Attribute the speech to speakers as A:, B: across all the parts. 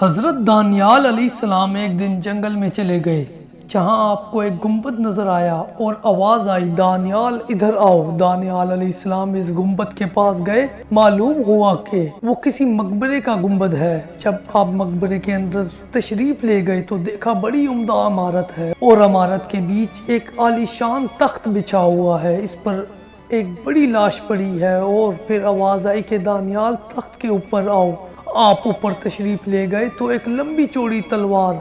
A: حضرت دانیال علیہ السلام ایک دن جنگل میں چلے گئے جہاں آپ کو ایک گنبد نظر آیا اور آواز آئی، دانیال ادھر آؤ۔ دانیال علیہ السلام اس گنبد کے پاس گئے۔ معلوم ہوا کہ وہ کسی مقبرے کا گنبد ہے۔ جب آپ مقبرے کے اندر تشریف لے گئے تو دیکھا بڑی عمدہ عمارت ہے اور عمارت کے بیچ ایک عالیشان تخت بچھا ہوا ہے، اس پر ایک بڑی لاش پڑی ہے، اور پھر آواز آئی کہ دانیال تخت کے اوپر آؤ۔ آپ اوپر تشریف لے گئے تو ایک لمبی چوڑی تلوار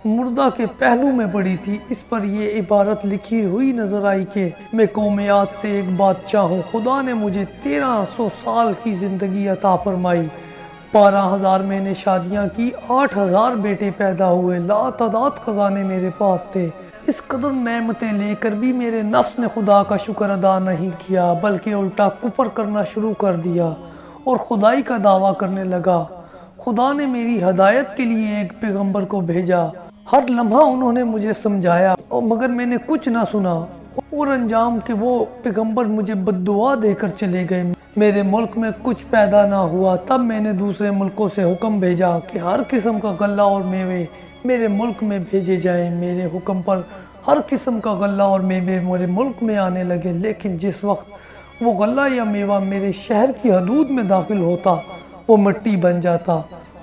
A: مردہ کے پہلو میں پڑی تھی، اس پر یہ عبارت لکھی ہوئی نظر آئی کہ میں قوم عاد سے ایک بادشاہ ہوں، خدا نے مجھے 1300 سال کی زندگی عطا فرمائی، 12,000 میں نے شادیاں کی، 8,000 بیٹے پیدا ہوئے، لاتعداد خزانے میرے پاس تھے۔ اس قدر نعمتیں لے کر بھی میرے نفس نے خدا کا شکر ادا نہیں کیا، بلکہ الٹا کفر کرنا شروع کر دیا اور خدائی کا دعویٰ کرنے لگا۔ خدا نے میری ہدایت کے لیے ایک پیغمبر کو بھیجا، ہر لمحہ انہوں نے مجھے سمجھایا مگر میں نے کچھ نہ سنا، اور انجام کہ وہ پیغمبر مجھے بد دعا دے کر چلے گئے۔ میرے ملک میں کچھ پیدا نہ ہوا، تب میں نے دوسرے ملکوں سے حکم بھیجا کہ ہر قسم کا غلہ اور میوے میرے ملک میں بھیجے جائیں۔ میرے حکم پر ہر قسم کا غلہ اور میوے میرے ملک میں آنے لگے، لیکن جس وقت وہ غلہ یا میوہ میرے شہر کی حدود میں داخل ہوتا وہ مٹی بن جاتا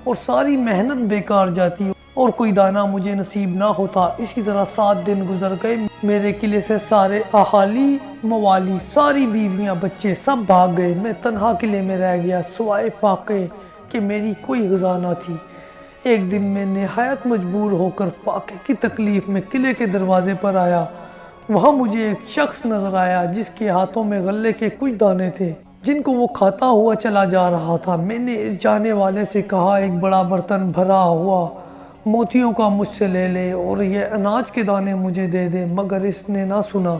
A: اور ساری محنت بیکار جاتی اور کوئی دانہ مجھے نصیب نہ ہوتا۔ اسی طرح 7 دن گزر گئے، میرے قلعے سے سارے اہالی، موالی، ساری بیویاں، بچے سب بھاگ گئے، میں تنہا قلعے میں رہ گیا سوائے فاقے کہ میری کوئی غذا نہ تھی۔ ایک دن میں نہایت مجبور ہو کر فاقے کی تکلیف میں قلعے کے دروازے پر آیا، وہاں مجھے ایک شخص نظر آیا جس کے ہاتھوں میں غلے کے کچھ دانے تھے جن کو وہ کھاتا ہوا چلا جا رہا تھا۔ میں نے اس جانے والے سے کہا ایک بڑا برتن بھرا ہوا موتیوں کا مجھ سے لے لے اور یہ اناج کے دانے مجھے دے دے، مگر اس نے نہ سنا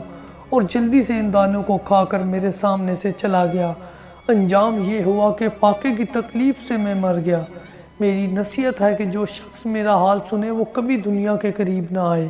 A: اور جلدی سے ان دانوں کو کھا کر میرے سامنے سے چلا گیا۔ انجام یہ ہوا کہ فاقے کی تکلیف سے میں مر گیا۔ میری نصیحت ہے کہ جو شخص میرا حال سنے وہ کبھی دنیا کے قریب نہ آئے۔